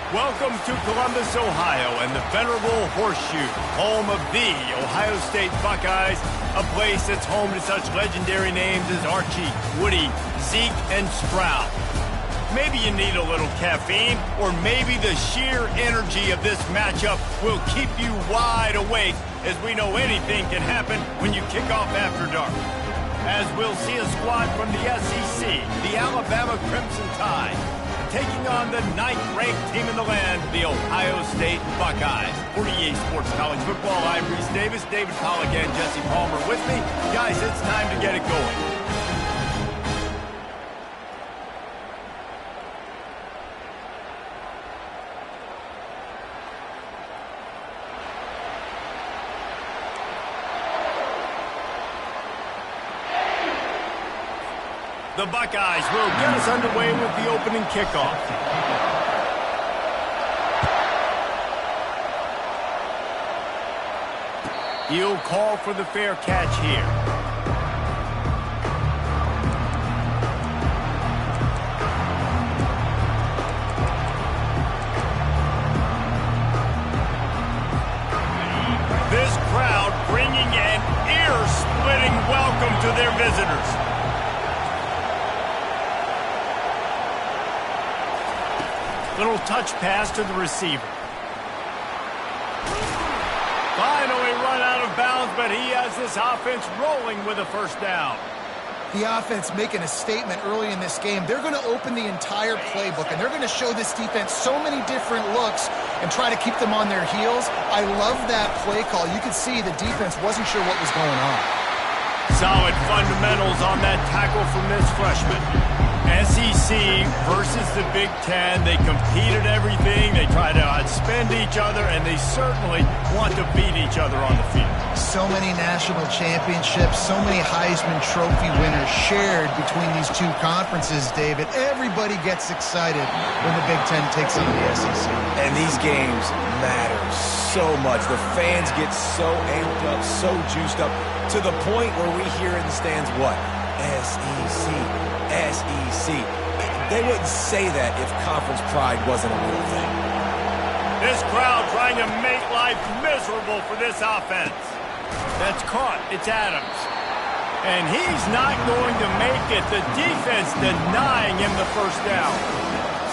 Welcome to Columbus, Ohio, and the venerable Horseshoe, home of the Ohio State Buckeyes, a place that's home to such legendary names as Archie, Woody, Zeke, and Stroud. Maybe you need a little caffeine, or maybe the sheer energy of this matchup will keep you wide awake, as we know anything can happen when you kick off after dark. As we'll see a squad from the SEC, the Alabama Crimson Tide, taking on the 9th-ranked team in the land, the Ohio State Buckeyes. For EA Sports College Football, I'm Reese Davis, David Pollack, and Jesse Palmer with me. Guys, it's time to get it going. The Buckeyes will get us underway with the opening kickoff. He'll call for the fair catch here. This crowd bringing an ear-splitting welcome to their visitors. Little touch pass to the receiver. Finally run out of bounds, but he has this offense rolling with a first down. The offense making a statement early in this game. They're going to open the entire playbook, and they're going to show this defense so many different looks and try to keep them on their heels. I love that play call. You could see the defense wasn't sure what was going on. Solid fundamentals on that tackle from this freshman. SEC versus the Big Ten. They compete at everything. They try to outspend each other, and they certainly want to beat each other on the field. So many national championships, so many Heisman Trophy winners shared between these two conferences, David. Everybody gets excited when the Big Ten takes on the SEC. And these games matter so much. The fans get so amped up, so juiced up, to the point where we hear in the stands what? SEC. SEC. They wouldn't say that if conference pride wasn't a real thing. This crowd trying to make life miserable for this offense. That's caught. It's Adams. And he's not going to make it. The defense denying him the first down.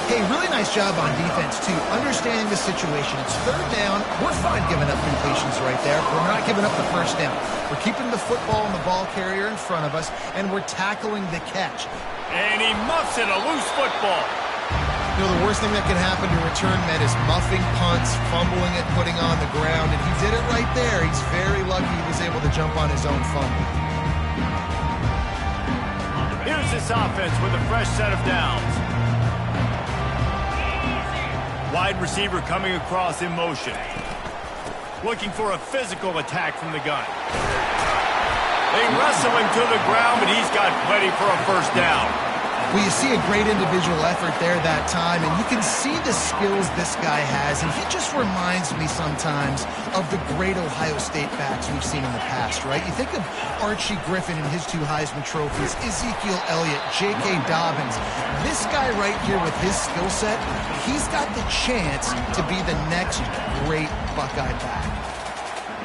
Hey, really nice job on defense, too. Understanding the situation. It's third down. We're fine giving up completions right there. We're not giving up the first down. We're keeping the football and the ball carrier in front of us, and we're tackling the catch. And he muffs it, a loose football. You know, the worst thing that can happen to return men is muffing punts, fumbling it, putting on the ground, and he did it right there. He's very lucky he was able to jump on his own fumble. Here's this offense with a fresh set of downs. Wide receiver coming across in motion. Looking for a physical attack from the gun. They wrestle him to the ground, but he's got plenty for a first down. Well, you see a great individual effort there that time, and you can see the skills this guy has, and he just reminds me sometimes of the great Ohio State backs we've seen in the past, right? You think of Archie Griffin and his 2 Heisman trophies, Ezekiel Elliott, J.K. Dobbins. This guy right here with his skill set, he's got the chance to be the next great Buckeye back.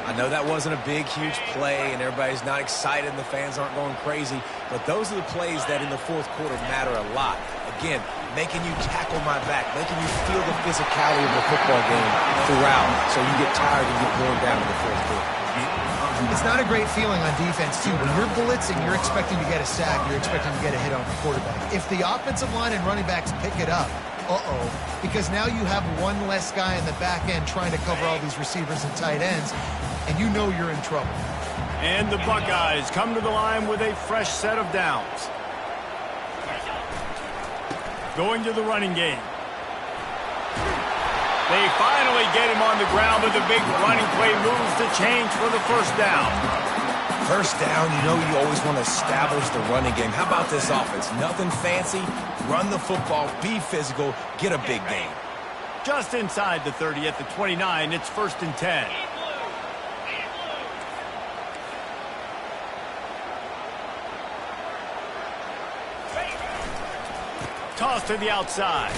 I know that wasn't a big, huge play, and everybody's not excited, and the fans aren't going crazy, but those are the plays that in the fourth quarter matter a lot. Again, making you tackle my back, making you feel the physicality of the football game throughout, so you get tired and get worn down in the fourth quarter. It's not a great feeling on defense, too. When you're blitzing, you're expecting to get a sack, you're expecting to get a hit on the quarterback. If the offensive line and running backs pick it up, because now you have one less guy in the back end trying to cover all these receivers and tight ends, and you know you're in trouble. And the Buckeyes come to the line with a fresh set of downs. Going to the running game. They finally get him on the ground, but the big running play moves the change for the first down. First down, you know you always want to establish the running game. How about this offense? Nothing fancy. Run the football, be physical, get a big gain. Just inside the 30 at the 29, it's 1st and 10. Toss toss to the outside.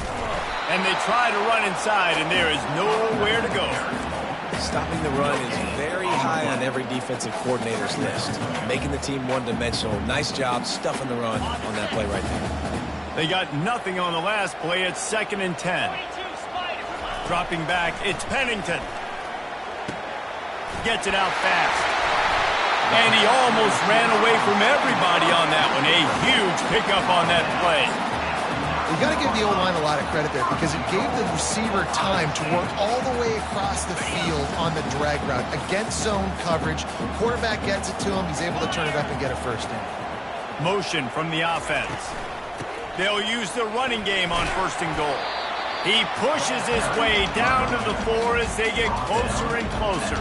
And they try to run inside, and there is nowhere to go. Stopping the run is very high on every defensive coordinator's list. Making the team one-dimensional. Nice job stuffing the run on that play right there. They got nothing on the last play. It's 2nd and 10. Dropping back, it's Pennington. Gets it out fast. And he almost ran away from everybody on that one. A huge pickup on that play. You got to give the O-line a lot of credit there because it gave the receiver time to work all the way across the field on the drag route against zone coverage. Quarterback gets it to him. He's able to turn it up and get a first down. Motion from the offense. They'll use the running game on 1st and goal. He pushes his way down to the 4 as they get closer and closer.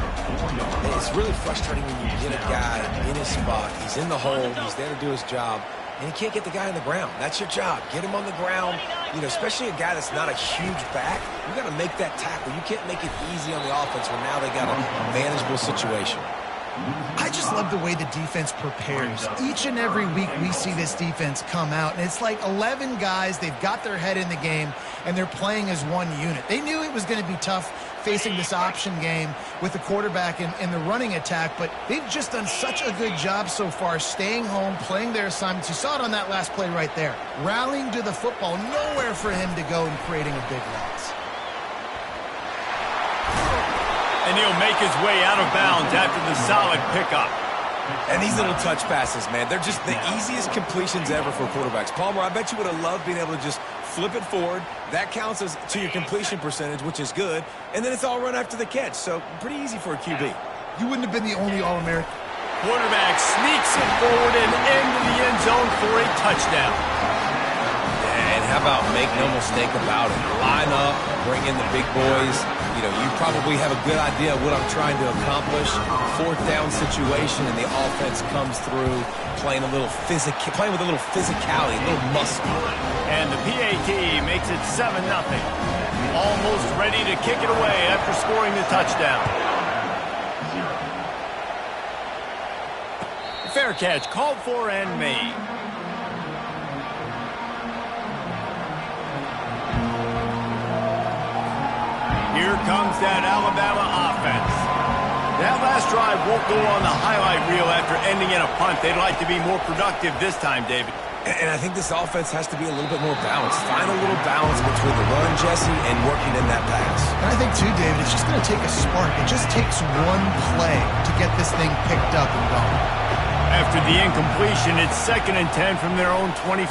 It's really frustrating when you get a guy in his spot. He's in the hole. He's there to do his job. And he can't get the guy on the ground. That's your job. Get him on the ground. You know, especially a guy that's not a huge back. You got to make that tackle. You can't make it easy on the offense when now they got a manageable situation. I just love the way the defense prepares. Each and every week we see this defense come out, and it's like 11 guys. They've got their head in the game, and they're playing as one unit. They knew it was going to be tough facing this option game with the quarterback in the running attack, but they've just done such a good job so far staying home, playing their assignments. You saw it on that last play right there. Rallying to the football, nowhere for him to go and creating a big loss. And he'll make his way out of bounds after the solid pickup. And these little touch passes, man, they're just the easiest completions ever for quarterbacks. Palmer, I bet you would have loved being able to just flip it forward. That counts as to your completion percentage, which is good. And then it's all run after the catch, so pretty easy for a QB. You wouldn't have been the only All-American. Quarterback sneaks it forward and into the end zone for a touchdown. And how about make no mistake about it? Line up, bring in the big boys. You know, you probably have a good idea of what I'm trying to accomplish. 4th down situation, and the offense comes through playing with a little physicality, a little muscle. And the PAT makes it 7-0. Almost ready to kick it away after scoring the touchdown. Fair catch, called for and made. Here comes that Alabama offense. That last drive won't go on the highlight reel after ending in a punt. They'd like to be more productive this time, David. And I think this offense has to be a little bit more balanced. Find a little balance between the run, Jesse, and working in that pass. And I think, too, David, it's just going to take a spark. It just takes one play to get this thing picked up and going. After the incompletion, it's 2nd and 10 from their own 25.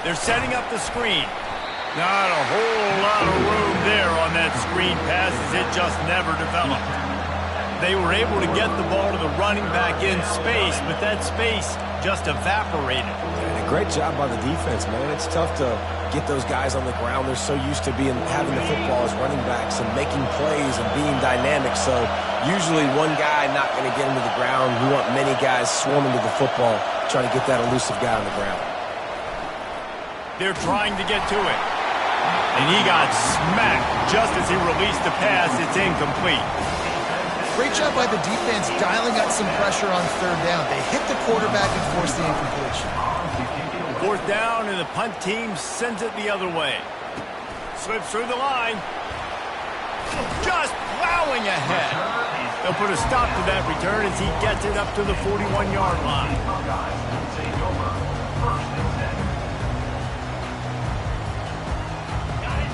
They're setting up the screen. Not a whole lot of room there on that screen pass as it just never developed. They were able to get the ball to the running back in space, but that space just evaporated. And a great job by the defense, man. It's tough to get those guys on the ground. They're so used to having the football as running backs and making plays and being dynamic. So usually one guy not going to get him to the ground. You want many guys swarming to the football, trying to get that elusive guy on the ground. They're trying to get to it. And he got smacked just as he released the pass. It's incomplete. Great job by the defense dialing up some pressure on 3rd down. They hit the quarterback and forced the incompletion. 4th down, and the punt team sends it the other way. Slips through the line. Just plowing ahead. They'll put a stop to that return as he gets it up to the 41-yard line.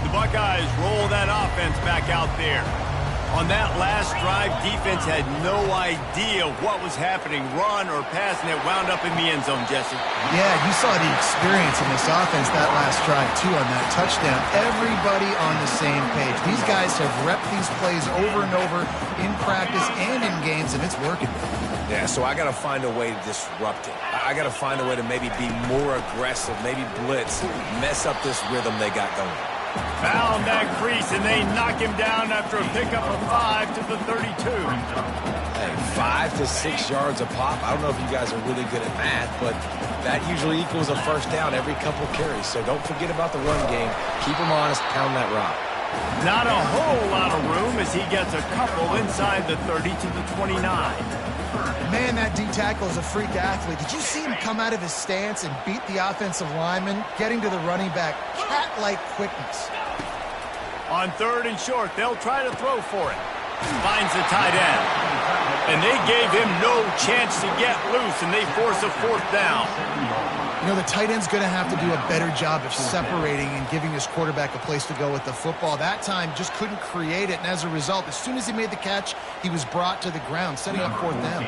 The Buckeyes roll that offense back out there. On that last drive, defense had no idea what was happening, run or pass, and it wound up in the end zone, Jesse. Yeah, you saw the experience in this offense that last drive, too, on that touchdown. Everybody on the same page. These guys have repped these plays over and over in practice and in games, and it's working. Yeah, so I got to find a way to disrupt it. I got to find a way to maybe be more aggressive, maybe blitz, mess up this rhythm they got going. Found that crease, and they knock him down after a pickup of 5 to the 32. Hey, 5 to 6 yards a pop. I don't know if you guys are really good at math, but that usually equals a first down every couple carries. So don't forget about the run game. Keep them honest, pound that rock. Not a whole lot of room as he gets a couple inside the 30 to the 29. Man, that D tackle is a freak athlete. Did you see him come out of his stance and beat the offensive lineman, getting to the running back? Cat-like quickness. On 3rd and short, they'll try to throw for it. Finds the tight end. And they gave him no chance to get loose, and they force a 4th down. You know, the tight end's going to have to do a better job of separating and giving his quarterback a place to go with the football. That time just couldn't create it, and as a result, as soon as he made the catch, he was brought to the ground, setting up 4th down.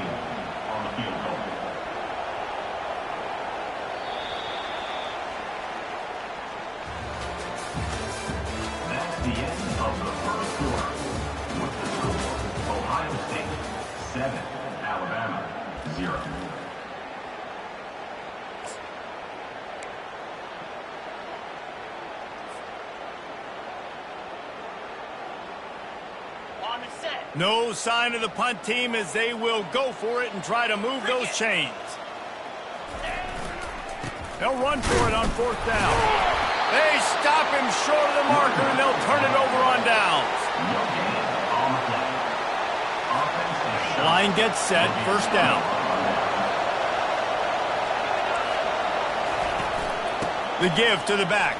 That's the end of the first quarter. With the score, Ohio State 7, Alabama 0. No sign of the punt team as they will go for it and try to move those chains. They'll run for it on 4th down. They stop him short of the marker, and they'll turn it over on downs. Line gets set, 1st down. The give to the back.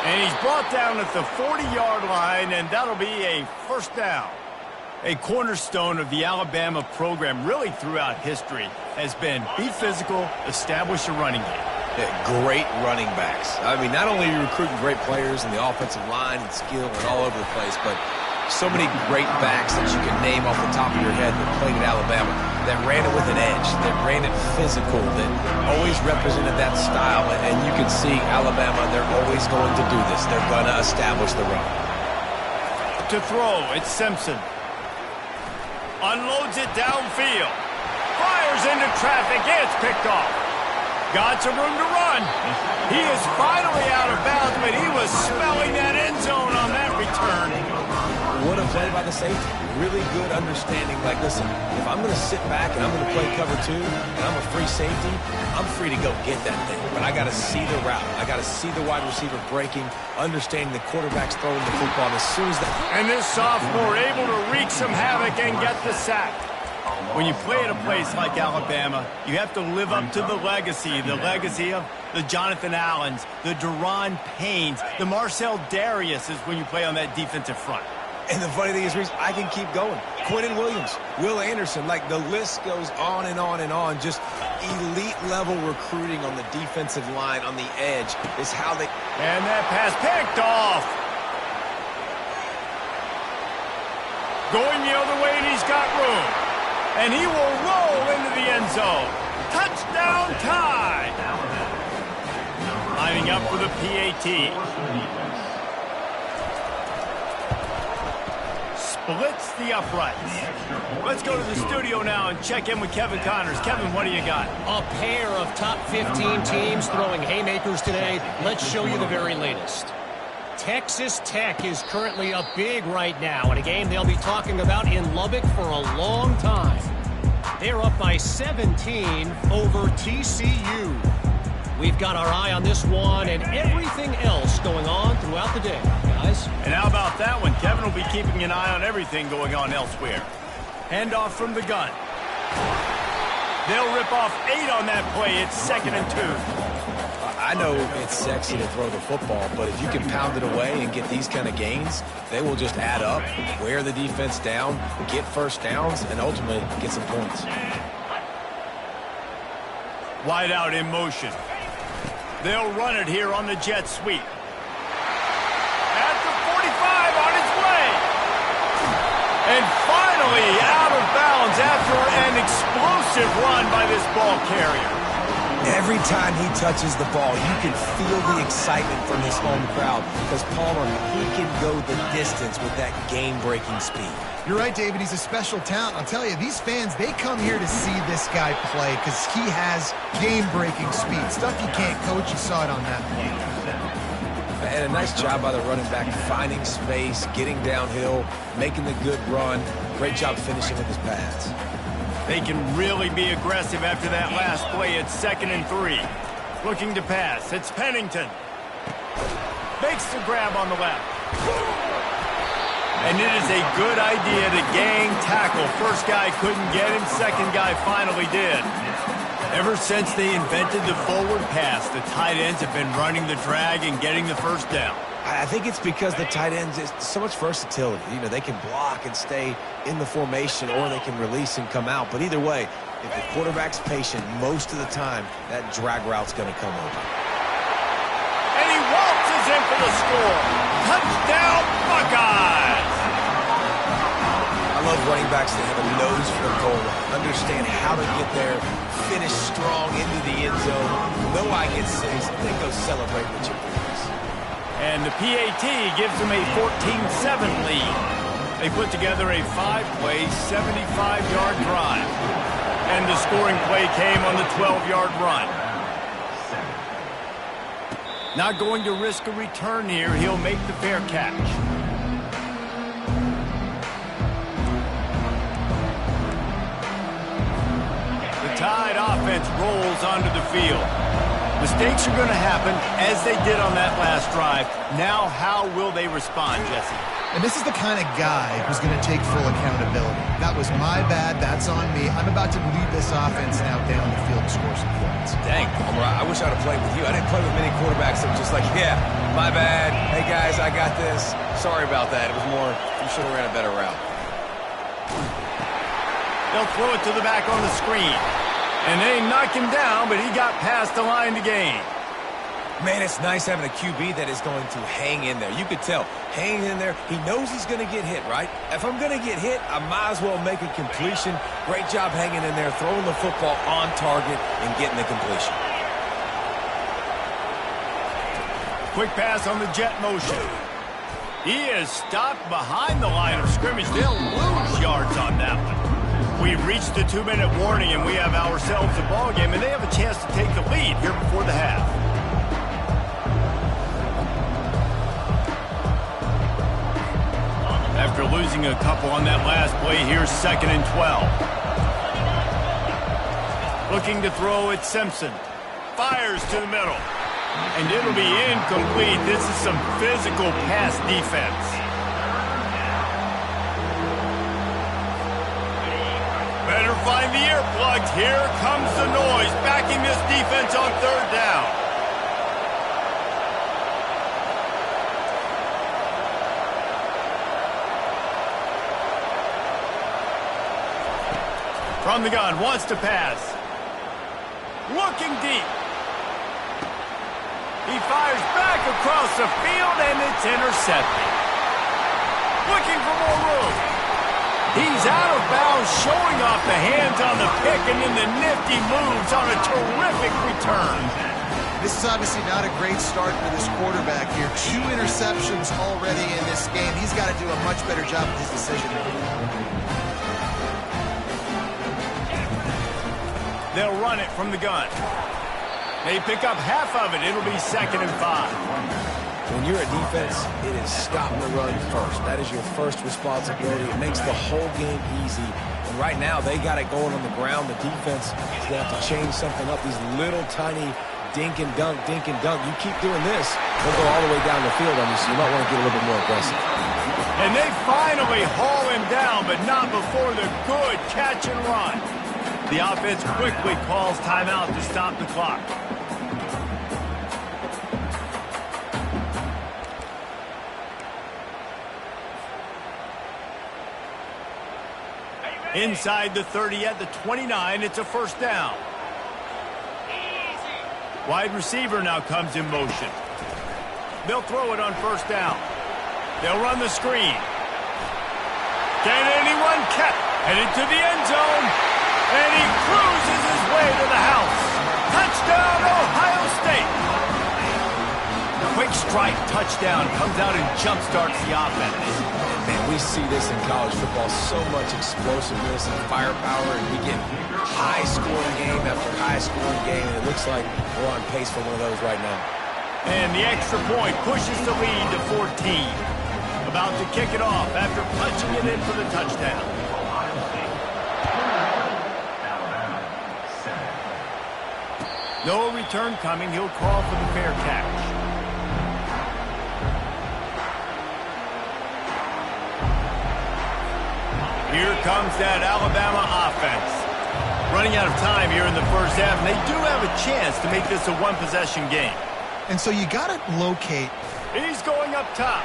And he's brought down at the 40-yard line, and that'll be a 1st down. A cornerstone of the Alabama program really throughout history has been be physical, establish a running game. Yeah, great running backs. I mean, not only are you recruiting great players in the offensive line and skill and all over the place, but so many great backs that you can name off the top of your head that played at Alabama, that ran it with an edge, that ran it physical, that always represented that style. And you can see Alabama, they're always going to do this. They're going to establish the run. To throw, it's Simpson. Unloads it downfield. Fires into traffic. It's picked off. Got some room to run. He is finally out of bounds, but he was smelling that end zone on that return. What a play by the safety. Really good understanding. Like, listen, if I'm going to sit back and I'm going to play cover 2 and I'm a free safety, I'm free to go get that thing. But I got to see the route. I got to see the wide receiver breaking, understanding the quarterback's throwing the football. And as soon as And this sophomore able to wreak some havoc and get the sack. When you play at a place like Alabama, you have to live up to the legacy of the Jonathan Allens, the Deron Paynes, the Marcel Dariuses when you play on that defensive front. And the funny thing is, Reese, I can keep going. Quentin Williams, Will Anderson, like the list goes on and on and on. Just elite-level recruiting on the defensive line, on the edge, is how they... And that pass picked off. Going the other way, and he's got room. And he will roll into the end zone. Touchdown tie. Lining up for the PAT. Splits the uprights. Let's go to the studio now and check in with Kevin Connors. Kevin, what do you got? A pair of top 15 teams throwing haymakers today. Let's show you the very latest. Texas Tech is currently up big right now in a game they'll be talking about in Lubbock for a long time. They're up by 17 over TCU. We've got our eye on this one and everything else going on throughout the day, guys. And how about that one? Kevin will be keeping an eye on everything going on elsewhere. Handoff from the gun. They'll rip off 8 on that play. It's 2nd and 2. I know it's sexy to throw the football, but if you can pound it away and get these kind of gains, they will just add up, wear the defense down, get 1st downs, and ultimately get some points. Wide out in motion. They'll run it here on the jet sweep. At the 45 on its way. And finally out of bounds after an explosive run by this ball carrier. Every time he touches the ball, you can feel the excitement from this home crowd because Palmer, he can go the distance with that game-breaking speed. You're right, David. He's a special talent. I'll tell you, these fans, they come here to see this guy play because he has game-breaking speed. Stuff you can't coach. You saw it on that play. And a nice job by the running back, finding space, getting downhill, making the good run. Great job finishing with his pads. They can really be aggressive after that last play. It's 2nd and 3. Looking to pass. It's Pennington. Makes the grab on the left. And it is a good idea to gang tackle. First guy couldn't get him, second guy finally did. Ever since they invented the forward pass, the tight ends have been running the drag and getting the first down. I think it's because the tight ends is so much versatility. You know, they can block and stay in the formation, or they can release and come out. But either way, if the quarterback's patient, most of the time, that drag route's going to come over. And he waltzes in for the score. Touchdown, Buckeyes! I love running backs that have a nose for the goal line, understand how to get there, finish strong into the end zone. Know I get 6, then go celebrate with your boys. And the PAT gives them a 14-7 lead. They put together a 5-play, 75-yard drive. And the scoring play came on the 12-yard run. Not going to risk a return here. He'll make the fair catch. The Tide offense rolls onto the field. Mistakes are going to happen, as they did on that last drive. Now, how will they respond, Jesse? And this is the kind of guy who's going to take full accountability. That was my bad. That's on me. I'm about to lead this offense now down the field to score some points. Dang, Palmer, I wish I'd have played with you. I didn't play with many quarterbacks that were just like, yeah, my bad. Hey, guys, I got this. Sorry about that. It was more, you should have ran a better route. They'll throw it to the back on the screen. And they knock him down, but he got past the line to gain. Man, it's nice having a QB that is going to hang in there. You could tell, hanging in there, he knows he's going to get hit, right? If I'm going to get hit, I might as well make a completion. Great job hanging in there, throwing the football on target and getting the completion. Quick pass on the jet motion. He is stopped behind the line of scrimmage. They'll lose yards on that one. We've reached the 2-minute warning, and we have ourselves a ball game, and they have a chance to take the lead here before the half. After losing a couple on that last play, here's 2nd and 12. Looking to throw at Simpson. Fires to the middle. And it'll be incomplete. This is some physical pass defense. Better find the earplugs. Here comes the noise, backing this defense on 3rd down. From the gun, wants to pass. Looking deep. He fires back across the field, and it's intercepted. Looking for more room. He's out of bounds, showing off the hands on the pick, and then the nifty moves on a terrific return. This is obviously not a great start for this quarterback here. 2 interceptions already in this game. He's got to do a much better job with his decision-making. They'll run it from the gun. They pick up half of it. It'll be 2nd and 5. When you're a defense, it is stop the run first. That is your first responsibility. It makes the whole game easy. And right now, they got it going on the ground. The defense is going to have to change something up. These little tiny dink and dunk, dink and dunk. You keep doing this, they'll go all the way down the field on you, so you might want to get a little bit more aggressive. And they finally haul him down, but not before the good catch and run. The offense quickly calls timeout to stop the clock. Inside the 30 at the 29, it's a 1st down. Wide receiver now comes in motion. They'll throw it on 1st down. They'll run the screen. Can anyone catch? Headed to the end zone. And he cruises his way to the house. Touchdown, Ohio State. Quick strike touchdown comes out and jumpstarts the offense. Man, we see this in college football, so much explosiveness and firepower, and we get high-scoring game after high-scoring game, and it looks like we're on pace for one of those right now. And the extra point pushes the lead to 14. About to kick it off after punching it in for the touchdown. No return coming. He'll call for the fair catch. comes that Alabama offense. Running out of time here in the first half, and they do have a chance to make this a one-possession game. And so you got to locate. He's going up top.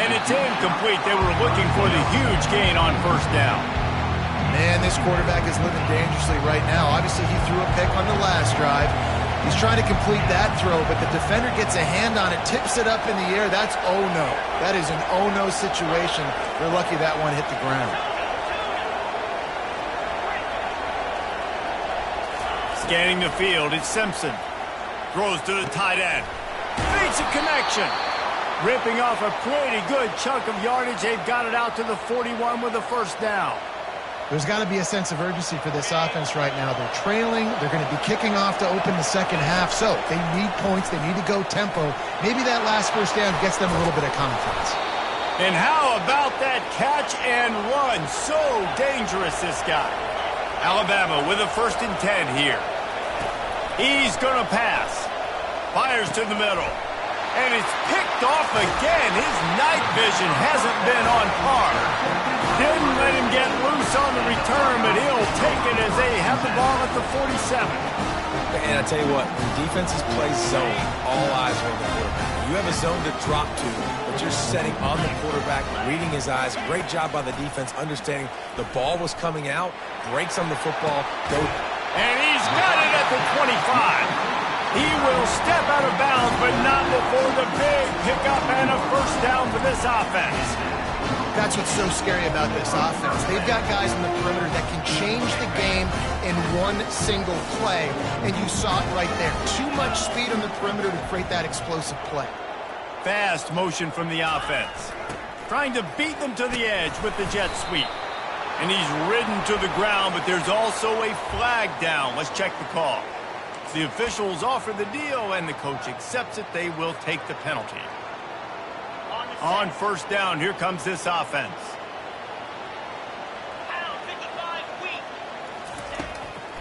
And it's incomplete. They were looking for the huge gain on first down. Man, this quarterback is living dangerously right now. Obviously, he threw a pick on the last drive. He's trying to complete that throw, but the defender gets a hand on it, tips it up in the air. That's oh-no. That is an oh-no situation. They're lucky that one hit the ground. Scanning the field, it's Simpson. Throws to the tight end. Fakes a connection. Ripping off a pretty good chunk of yardage. They've got it out to the 41 with a first down. There's got to be a sense of urgency for this offense right now. They're trailing. They're going to be kicking off to open the second half. So they need points. They need to go tempo. Maybe that last first down gets them a little bit of confidence. And how about that catch and run? So dangerous, this guy. Alabama with a 1st and 10 here. He's going to pass. Fires to the middle. And it's picked off again. His night vision hasn't been on par. Didn't let him get loose on the return, but he'll take it as they have the ball at the 47. And I tell you what, when defenses play zone, all eyes are on the quarterback. You have a zone to drop to, but you're setting on the quarterback, reading his eyes. Great job by the defense, understanding the ball was coming out, breaks on the football, go. And he's got it at the 25. He will step out of bounds, but not before the big pickup and a first down for this offense. That's what's so scary about this offense. They've got guys on the perimeter that can change the game in one single play, and you saw it right there. Too much speed on the perimeter to create that explosive play. Fast motion from the offense. Trying to beat them to the edge with the jet sweep. And he's ridden to the ground, but there's also a flag down. Let's check the call. The officials offer the deal, and the coach accepts it. They will take the penalty. On first down, here comes this offense.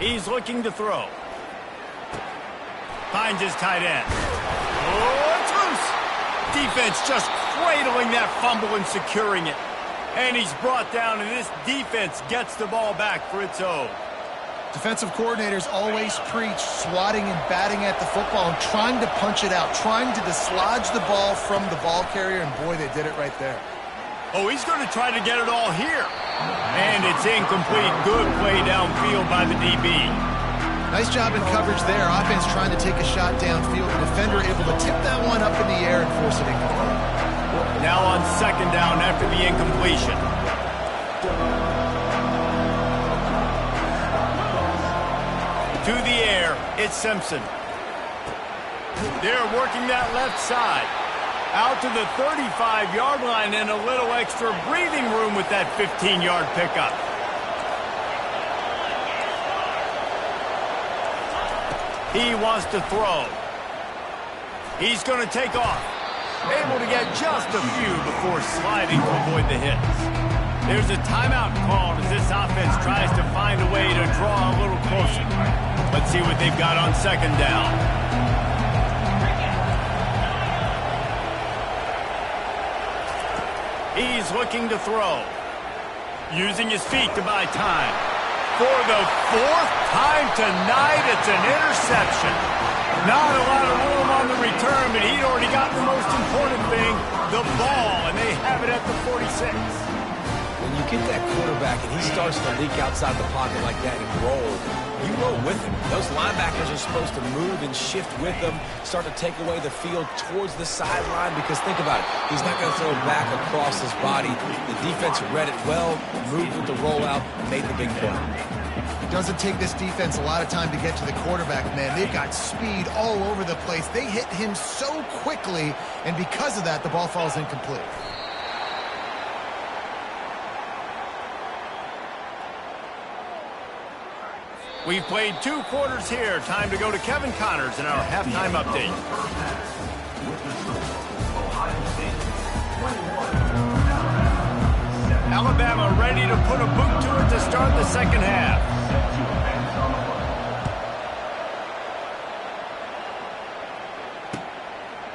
He's looking to throw. Finds his tight end. Oh, it's loose. Defense just cradling that fumble and securing it. And he's brought down, and this defense gets the ball back for its own. Defensive coordinators always preach swatting and batting at the football and trying to punch it out, trying to dislodge the ball from the ball carrier, and boy, they did it right there. Oh, he's going to try to get it all here. And it's incomplete. Good play downfield by the DB. Nice job in coverage there. Offense trying to take a shot downfield. The defender able to tip that one up in the air and force it incomplete. Now on second down after the incompletion. To the air, it's Simpson. They're working that left side. Out to the 35-yard line and a little extra breathing room with that 15-yard pickup. He wants to throw. He's going to take off. Able to get just a few before sliding to avoid the hits. There's a timeout called as this offense tries to find a way to draw a little closer. Let's see what they've got on second down. He's looking to throw. Using his feet to buy time. For the 4th time tonight, it's an interception. Not a lot of room on the return, but he'd already got the most important thing, the ball, and they have it at the 46. When you get that quarterback and he starts to leak outside the pocket like that and roll, you roll with him. Those linebackers are supposed to move and shift with them, start to take away the field towards the sideline, because think about it. He's not going to throw back across his body. The defense read it well, moved with the rollout, made the big play. It doesn't take this defense a lot of time to get to the quarterback, man. They've got speed all over the place. They hit him so quickly, and because of that, the ball falls incomplete. We've played 2 quarters here. Time to go to Kevin Connors in our halftime update. Alabama ready to put a boot to it to start the second half.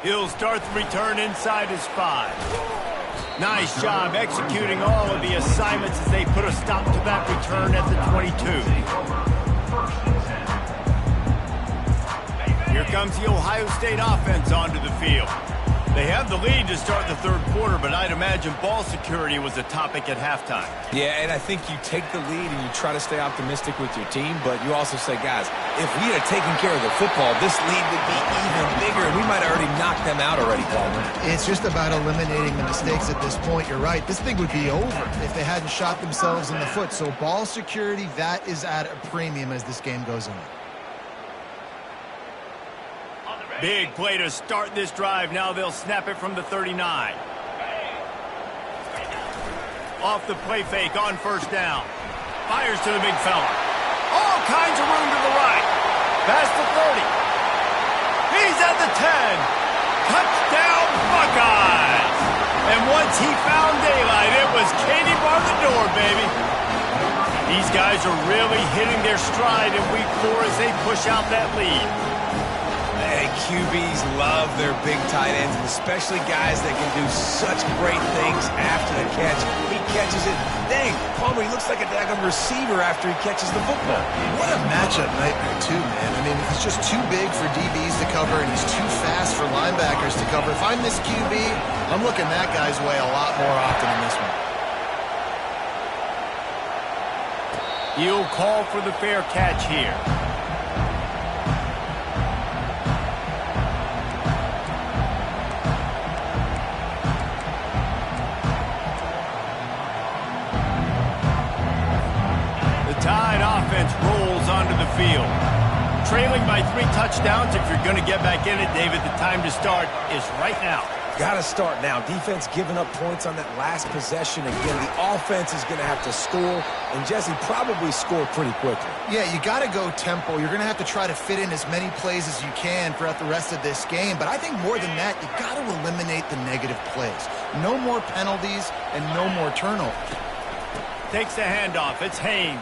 He'll start the return inside his 5. Nice job executing all of the assignments as they put a stop to that return at the 22. Here comes the Ohio State offense onto the field. They have the lead to start the third quarter, but I'd imagine ball security was a topic at halftime. Yeah, and I think you take the lead and you try to stay optimistic with your team, but you also say, guys, if we had taken care of the football, this lead would be even bigger, and we might have already knocked them out already, Palmer. It's just about eliminating the mistakes at this point. You're right. This thing would be over if they hadn't shot themselves in the foot. So ball security, that is at a premium as this game goes on. Big play to start this drive. Now they'll snap it from the 39. Off the play fake on first down. Fires to the big fella. All kinds of room to the right. Past the 30. He's at the 10. Touchdown Buckeyes. And once he found daylight, it was Katie bar the door, baby. These guys are really hitting their stride in week 4 as they push out that lead. QBs love their big tight ends, and especially guys that can do such great things after the catch. He catches it. Dang, Palmer, he looks like a daggone receiver after he catches the football. What a matchup nightmare, too, man. I mean, he's just too big for DBs to cover, and he's too fast for linebackers to cover. If I'm this QB, I'm looking that guy's way a lot more often in this one. He'll call for the fair catch here. Tide offense rolls onto the field. Trailing by 3 touchdowns. If you're going to get back in it, David, the time to start is right now. Got to start now. Defense giving up points on that last possession. Again, the offense is going to have to score, and Jesse probably score pretty quickly. Yeah, you got to go tempo. You're going to have to try to fit in as many plays as you can throughout the rest of this game. But I think more than that, you got to eliminate the negative plays. No more penalties and no more turnovers. Takes the handoff. It's Haynes.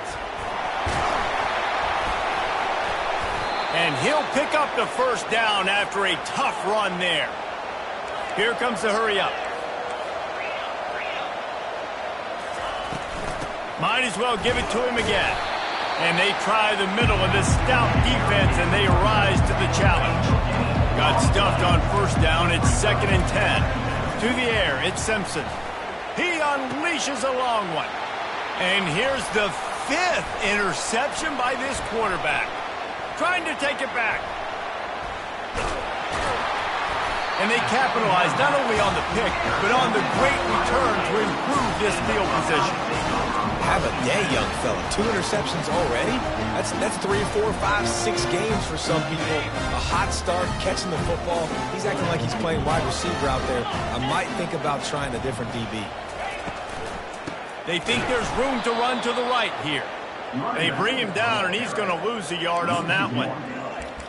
And he'll pick up the first down after a tough run there. Here comes the hurry up. Might as well give it to him again. And they try the middle of this stout defense, and they rise to the challenge. Got stuffed on first down. It's 2nd and 10. To the air, it's Simpson. He unleashes a long one. And here's the 5th interception by this quarterback. Trying to take it back. And they capitalize not only on the pick, but on the great return to improve this field position. Have a day, young fella. 2 interceptions already? That's 3, 4, 5, 6 games for some people. A hot start, catching the football. He's acting like he's playing wide receiver out there. I might think about trying a different DB. They think there's room to run to the right here. They bring him down, and he's going to lose a yard on that one.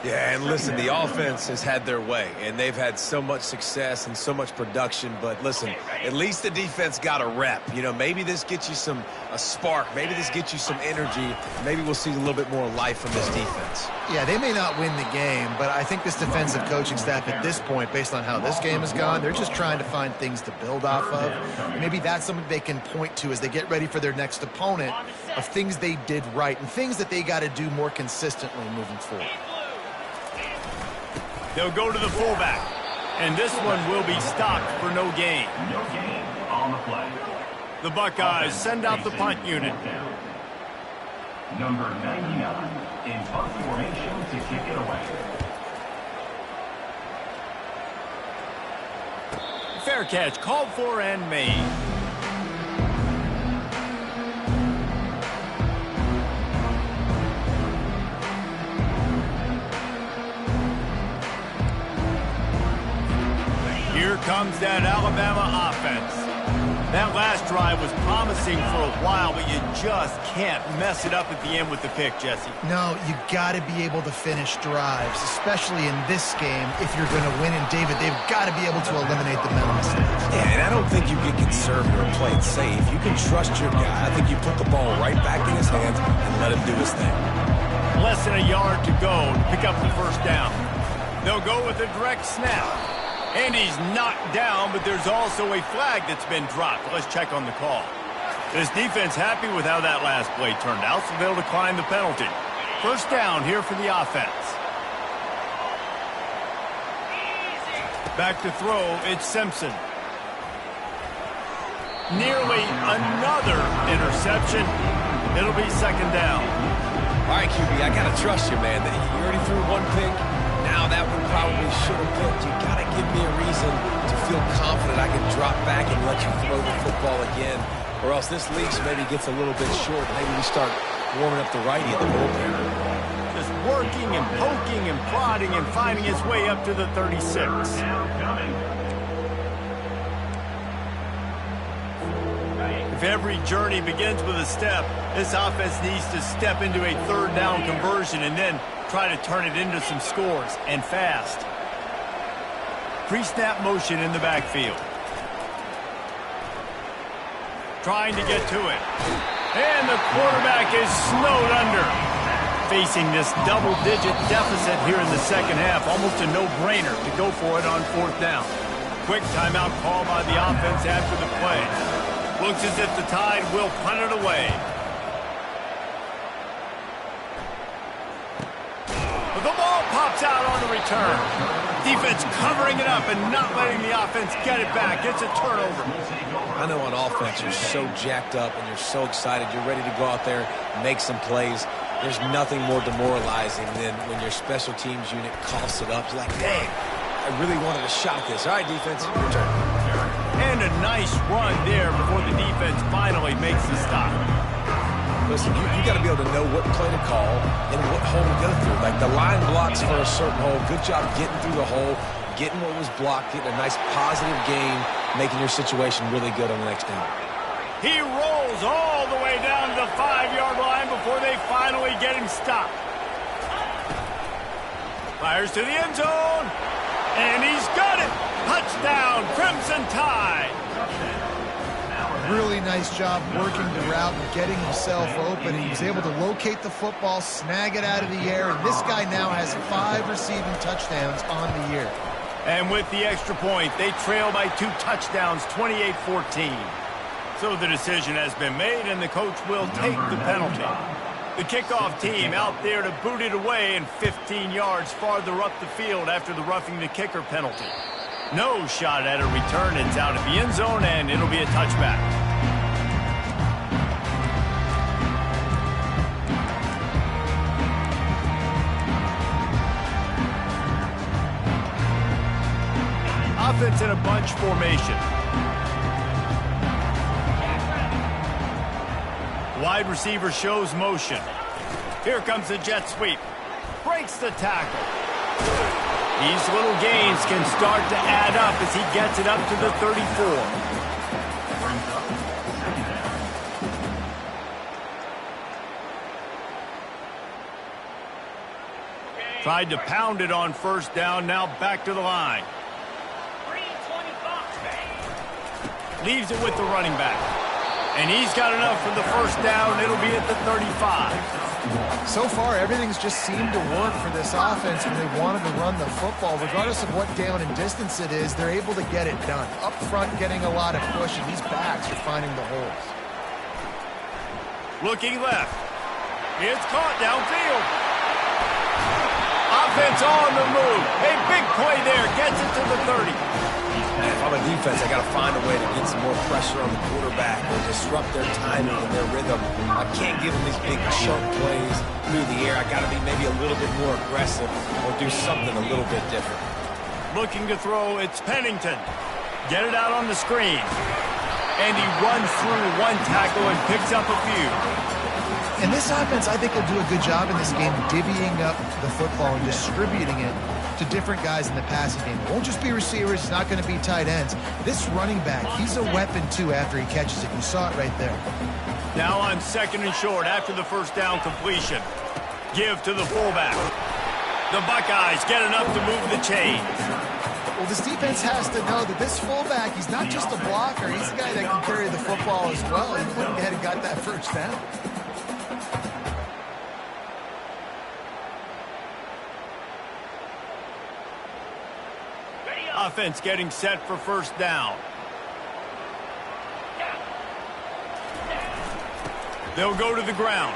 Yeah, and listen, the offense has had their way, and they've had so much success and so much production. But listen, at least the defense got a rep. You know, maybe this gets you a spark. Maybe this gets you some energy. Maybe we'll see a little bit more life from this defense. Yeah, they may not win the game, but I think this defensive coaching staff at this point, based on how this game has gone, they're just trying to find things to build off of. Maybe that's something they can point to as they get ready for their next opponent of things they did right and things that they got to do more consistently moving forward. They'll go to the fullback, and this one will be stopped for no gain. No gain on the play. The Buckeyes send out the punt unit. Number 99 in punt formation to kick it away. Fair catch called for and made. Here comes that Alabama offense. That last drive was promising for a while, but you just can't mess it up at the end with the pick, Jesse. No, you got to be able to finish drives, especially in this game. If you're going to win, and David, they've got to be able to eliminate the mental mistakes. Yeah, and I don't think you get conservative or play it safe. You can trust your guy. I think you put the ball right back in his hands and let him do his thing. Less than a yard to go to pick up the first down. They'll go with a direct snap. And he's knocked down, but there's also a flag that's been dropped. Let's check on the call. This defense happy with how that last play turned out, so they'll decline the penalty. First down here for the offense. Back to throw, it's Simpson. Nearly another interception. It'll be second down. All right, QB, I got to trust you, man. You already threw one pick. Now that one probably should have picked. You got to give me a reason to feel confident I can drop back and let you throw the football again. Or else this leash maybe gets a little bit short. Maybe we start warming up the righty at the bullpen. Just working and poking and prodding and finding his way up to the 36. If every journey begins with a step, this offense needs to step into a third down conversion and then try to turn it into some scores, and fast. Pre-snap motion in the backfield. Trying to get to it. And the quarterback is snowed under. Facing this double-digit deficit here in the second half, almost a no-brainer to go for it on fourth down. Quick timeout call by the offense after the play. Looks as if the Tide will punt it away. But the ball pops out on the return. Defense covering it up and not letting the offense get it back. It's a turnover. I know on offense you're so jacked up and you're so excited. You're ready to go out there and make some plays. There's nothing more demoralizing than when your special teams unit coughs it up. You're like, dang, I really wanted to shot this. All right, defense, your turn. And a nice run there before the defense finally makes the stop. Listen, you got to be able to know what play to call and what hole to go through. Like the line blocks for a certain hole. Good job getting through the hole, getting what was blocked, getting a nice positive gain, making your situation really good on the next down. He rolls all the way down to the 5-yard line before they finally get him stopped. Fires to the end zone. And he's got it. Touchdown, Crimson Tide. Really nice job working the route and getting himself open. He was able to locate the football, snag it out of the air, and this guy now has 5 receiving touchdowns on the year. And with the extra point, they trail by 2 touchdowns, 28-14. So the decision has been made, and the coach will take the penalty. The kickoff team out there to boot it away and 15 yards farther up the field after the roughing the kicker penalty. No shot at a return. It's out of the end zone, and it'll be a touchback. Offense in a bunch formation. Wide receiver shows motion. Here comes the jet sweep. Breaks the tackle. These little gains can start to add up as he gets it up to the 34. Tried to pound it on first down, now back to the line. Leaves it with the running back. And he's got enough for the first down. It'll be at the 35. So far, everything's just seemed to work for this offense when they wanted to run the football. Regardless of what down and distance it is, they're able to get it done. Up front, getting a lot of push, and these backs are finding the holes. Looking left. It's caught downfield. Offense on the move. A big play there. Gets it to the 30. Man, if I'm a defense, I got to find a way to get some more pressure on the quarterback or disrupt their timing and their rhythm. I can't give them these big chunk plays through the air. I got to be maybe a little bit more aggressive or do something a little bit different. Looking to throw, it's Pennington. Get it out on the screen. And he runs through one tackle and picks up a few. And this offense, I think, will do a good job in this game divvying up the football and distributing it to different guys in the passing game. It won't just be receivers. It's not going to be tight ends. This running back, he's a weapon, too, after he catches it. You saw it right there. Now on second and short after the first down completion. Give to the fullback. The Buckeyes get enough to move the chains. Well, this defense has to know that this fullback, he's not just a blocker. He's the guy that can carry the football as well. He went ahead and got that first down. offense getting set for first down. They'll go to the ground.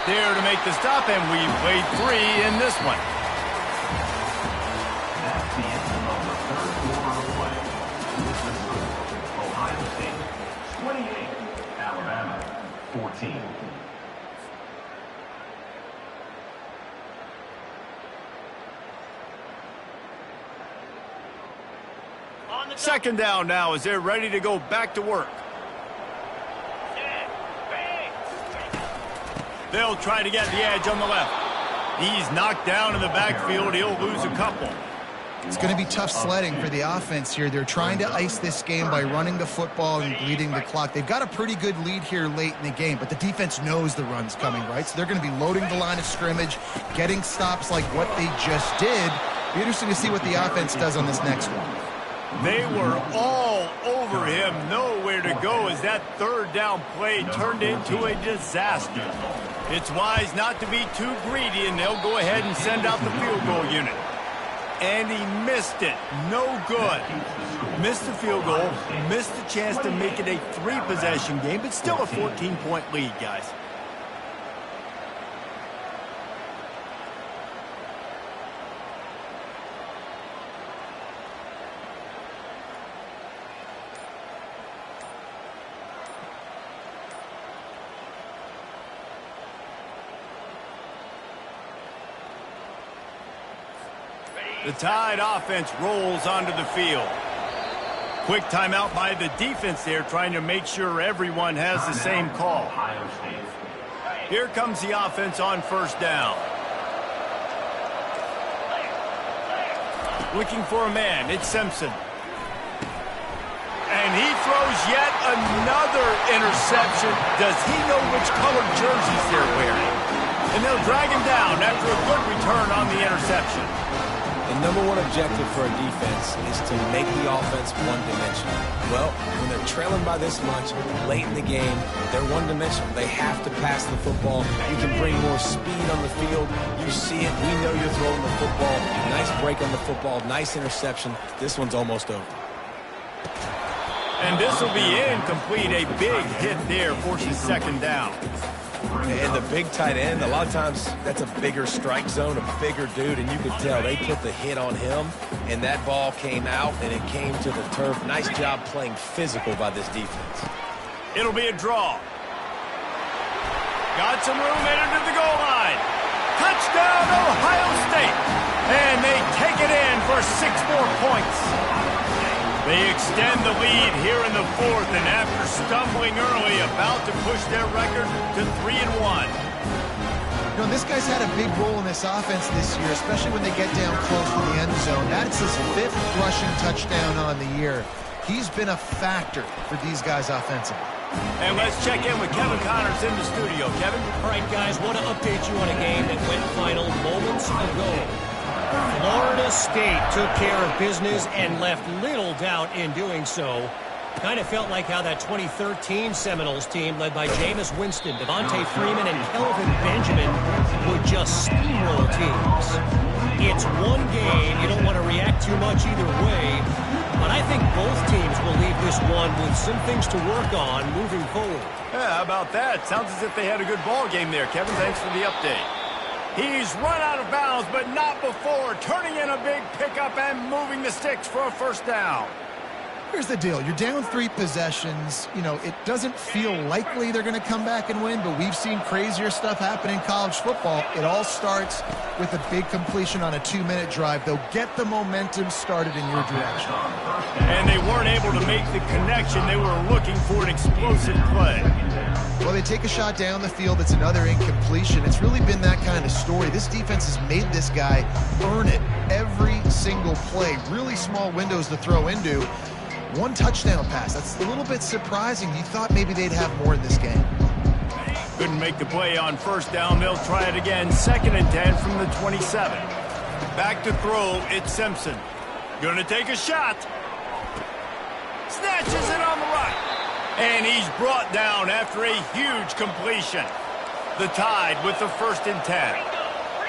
There to make the stop, and we've played 3 in this one. That's the end of the third quarter of play. With the score, Ohio State 28, Alabama 14. Second down now as they're ready to go back to work. They'll try to get the edge on the left. He's knocked down in the backfield. He'll lose a couple. It's going to be tough sledding for the offense here. They're trying to ice this game by running the football and bleeding the clock. They've got a pretty good lead here late in the game, but the defense knows the run's coming, right? So they're going to be loading the line of scrimmage, getting stops like what they just did. Be interesting to see what the offense does on this next one. They were all over him. Nowhere to go as that third down play turned into a disaster. It's wise not to be too greedy, and they'll go ahead and send out the field goal unit. And he missed it. No good. Missed the field goal, missed the chance to make it a 3-possession game, but still a 14-point lead, guys. The Tide offense rolls onto the field. Quick timeout by the defense there, trying to make sure everyone has the same call. Here comes the offense on first down. Looking for a man. It's Simpson. And he throws yet another interception. Does he know which colored jerseys they're wearing? And they'll drag him down after a good return on the interception. The number one objective for a defense is to make the offense one-dimensional. Well, when they're trailing by this much late in the game, they're one-dimensional. They have to pass the football. You can bring more speed on the field. You see it. We know you're throwing the football. Nice break on the football. Nice interception. This one's almost over. And this will be incomplete. A big hit there forces second down. And the big tight end, a lot of times that's a bigger strike zone, a bigger dude, and you could tell they put the hit on him, and that ball came out, and it came to the turf. Nice job playing physical by this defense. It'll be a draw. Got some room headed to the goal line. Touchdown, Ohio State. And they take it in for 6 more points. They extend the lead here in the fourth, and after stumbling early, about to push their record to 3-1. You know, this guy's had a big role in this offense this year, especially when they get down close to the end zone. That's his 5th rushing touchdown on the year. He's been a factor for these guys offensively. And let's check in with Kevin Connors in the studio. Kevin? All right, guys, want to update you on a game that went final moments ago. Florida State took care of business and left little doubt in doing so. Kind of felt like how that 2013 Seminoles team led by Jameis Winston, Devontae Freeman, and Kelvin Benjamin would just steamroll teams. It's one game. You don't want to react too much either way. But I think both teams will leave this one with some things to work on moving forward. Yeah, how about that? Sounds as if they had a good ball game there, Kevin. Thanks for the update. He's run out of bounds, but not before. Turning in a big pickup and moving the sticks for a first down. Here's the deal. You're down 3 possessions. You know, it doesn't feel likely they're going to come back and win, but we've seen crazier stuff happen in college football. It all starts with a big completion on a 2-minute drive. They'll get the momentum started in your direction. And they weren't able to make the connection. They were looking for an explosive play. Well, they take a shot down the field. It's another incompletion. It's really been that kind of story. This defense has made this guy earn it every single play. Really small windows to throw into. 1 touchdown pass. That's a little bit surprising. You thought maybe they'd have more in this game. Couldn't make the play on first down. They'll try it again. 2nd and 10 from the 27. Back to throw. It's Simpson. Gonna take a shot. Snatches it on the right. And he's brought down after a huge completion. The Tide with the 1st and 10.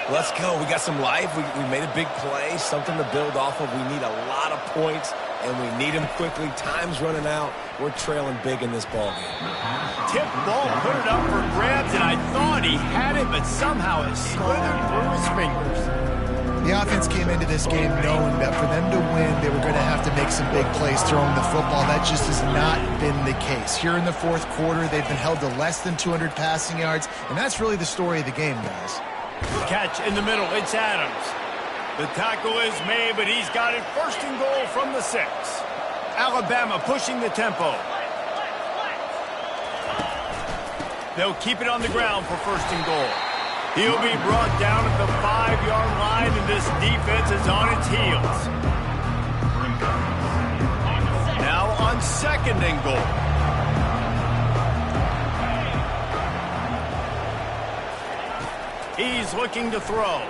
Let's go. We got some life. We made a big play, something to build off of. We need a lot of points, and we need them quickly. Time's running out. We're trailing big in this ball game. Tip ball, put it up for grabs, and I thought he had it, but somehow it slithered through his fingers. The offense came into this game knowing that for them to win, they were going to have to make some big plays throwing the football. That just has not been the case. Here in the fourth quarter, they've been held to less than 200 passing yards, and that's really the story of the game, guys. Catch in the middle. It's Adams. The tackle is made, but he's got it first and goal from the 6. Alabama pushing the tempo. They'll keep it on the ground for first and goal. He'll be brought down at the 5-yard line, and this defense is on its heels. Now on second and goal. He's looking to throw.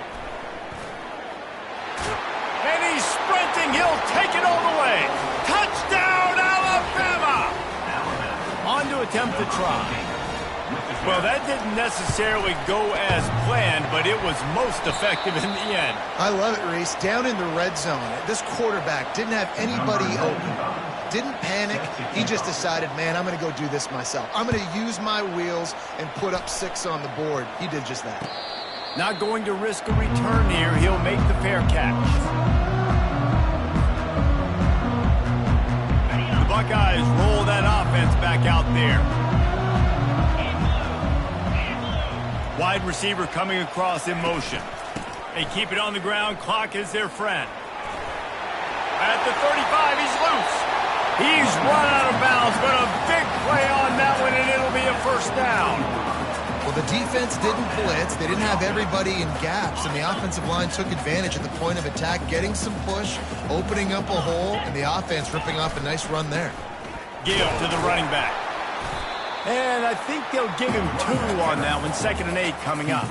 And he's sprinting. He'll take it all the way. Touchdown, Alabama! On to attempt the try. Well, that didn't necessarily go as planned, but it was most effective in the end. I love it, Reese. Down in the red zone, this quarterback didn't have anybody open. Didn't panic. He just decided, man, I'm going to go do this myself. I'm going to use my wheels and put up 6 on the board. He did just that. Not going to risk a return here. He'll make the fair catch. The Buckeyes roll that offense back out there. Wide receiver coming across in motion. They keep it on the ground. Clock is their friend. At the 35, he's loose. He's run out of bounds, but a big play on that one, and it'll be a first down. Well, the defense didn't blitz. They didn't have everybody in gaps, and the offensive line took advantage at the point of attack, getting some push, opening up a hole, and the offense ripping off a nice run there. Give to the running back. And I think they'll give him 2 on that one. 2nd and 8 coming up.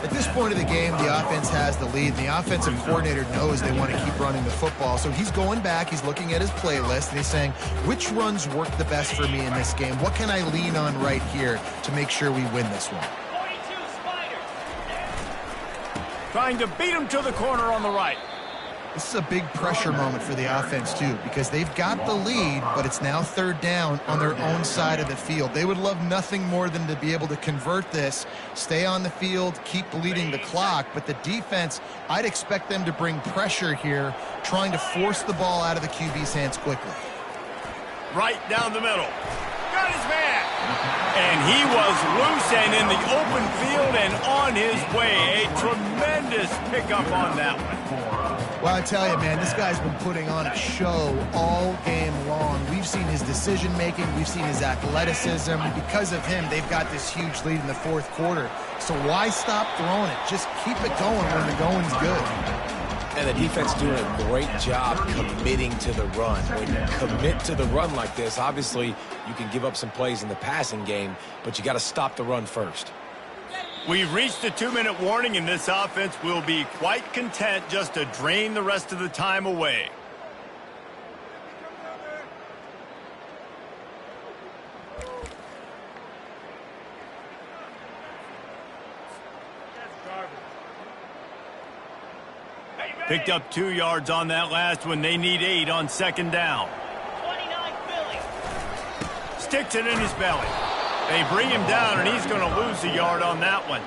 At this point of the game, the offense has the lead, and the offensive coordinator knows they want to keep running the football. So he's going back, he's looking at his playlist, and he's saying, which runs work the best for me in this game? What can I lean on right here to make sure we win this one? Trying to beat him to the corner on the right. This is a big pressure moment for the offense, too, because they've got the lead, but it's now 3rd down on their own side of the field. They would love nothing more than to be able to convert this, stay on the field, keep bleeding the clock. But the defense, I'd expect them to bring pressure here, trying to force the ball out of the QB's hands quickly. Right down the middle. Got his man. And he was loose and in the open field and on his way. A tremendous pickup on that one. Well, I tell you, man, this guy's been putting on a show all game long. We've seen his decision-making. We've seen his athleticism. Because of him, they've got this huge lead in the fourth quarter. So why stop throwing it? Just keep it going when the going's good. And the defense doing a great job committing to the run. When you commit to the run like this, obviously you can give up some plays in the passing game, but you got to stop the run first. We've reached the 2-minute warning, and this offense will be quite content just to drain the rest of the time away. Picked up 2 yards on that last one. They need 8 on 2nd down. Sticks it in his belly. They bring him down, and he's going to lose a yard on that one.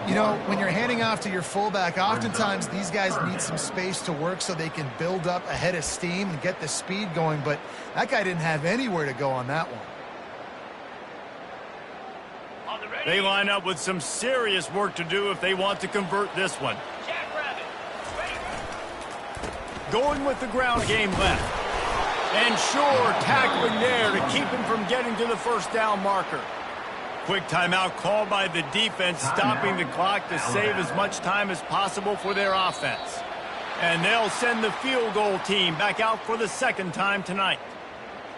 You know, when you're handing off to your fullback, oftentimes these guys need some space to work so they can build up a head of steam and get the speed going, but that guy didn't have anywhere to go on that one. They line up with some serious work to do if they want to convert this one. Going with the ground game left. And sure, tackling there to keep him from getting to the first down marker. Quick timeout called by the defense, stopping the clock to save as much time as possible for their offense. And they'll send the field goal team back out for the 2nd time tonight.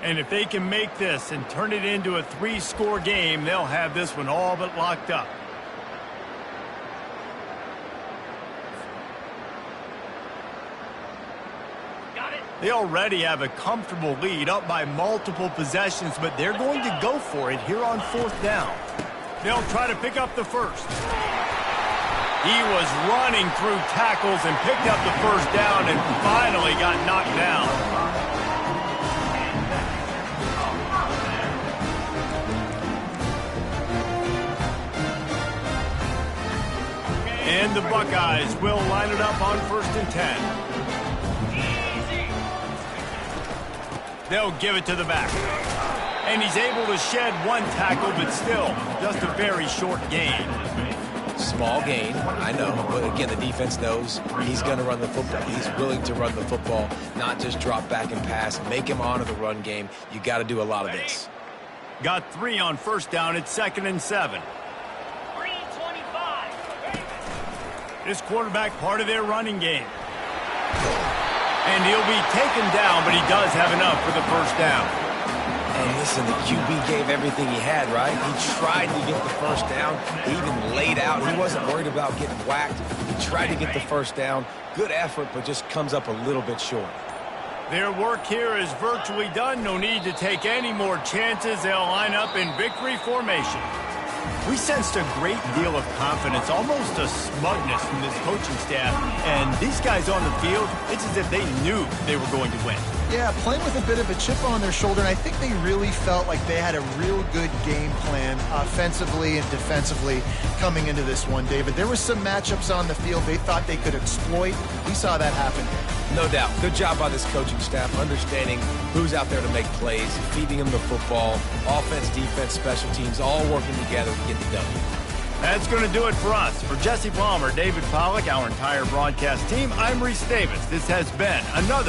And if they can make this and turn it into a 3-score game, they'll have this one all but locked up. They already have a comfortable lead, up by multiple possessions, but they're going to go for it here on 4th down. They'll try to pick up the first. He was running through tackles and picked up the first down and finally got knocked down. And the Buckeyes will line it up on 1st and 10. They'll give it to the back. And he's able to shed one tackle, but still, just a very short gain. Small gain, I know, but again, the defense knows he's going to run the football. He's willing to run the football, not just drop back and pass, make him honor the run game. You got to do a lot of this. Got 3 on 1st down. It's 2nd and 7. This quarterback part of their running game. And he'll be taken down, but he does have enough for the 1st down. And listen, the QB gave everything he had, right? He tried to get the 1st down. He even laid out. He wasn't worried about getting whacked. He tried to get the 1st down. Good effort, but just comes up a little bit short. Their work here is virtually done. No need to take any more chances. They'll line up in victory formation. We sensed a great deal of confidence, almost a smugness from this coaching staff. And these guys on the field, it's as if they knew they were going to win. Yeah, playing with a bit of a chip on their shoulder, and I think they really felt like they had a real good game plan offensively and defensively coming into this one, David. There were some matchups on the field they thought they could exploit. We saw that happen. No doubt. Good job by this coaching staff, understanding who's out there to make plays, feeding them the football, offense, defense, special teams, all working together to get the W. That's going to do it for us. For Jesse Palmer, David Pollack, our entire broadcast team, I'm Reese Davis. This has been another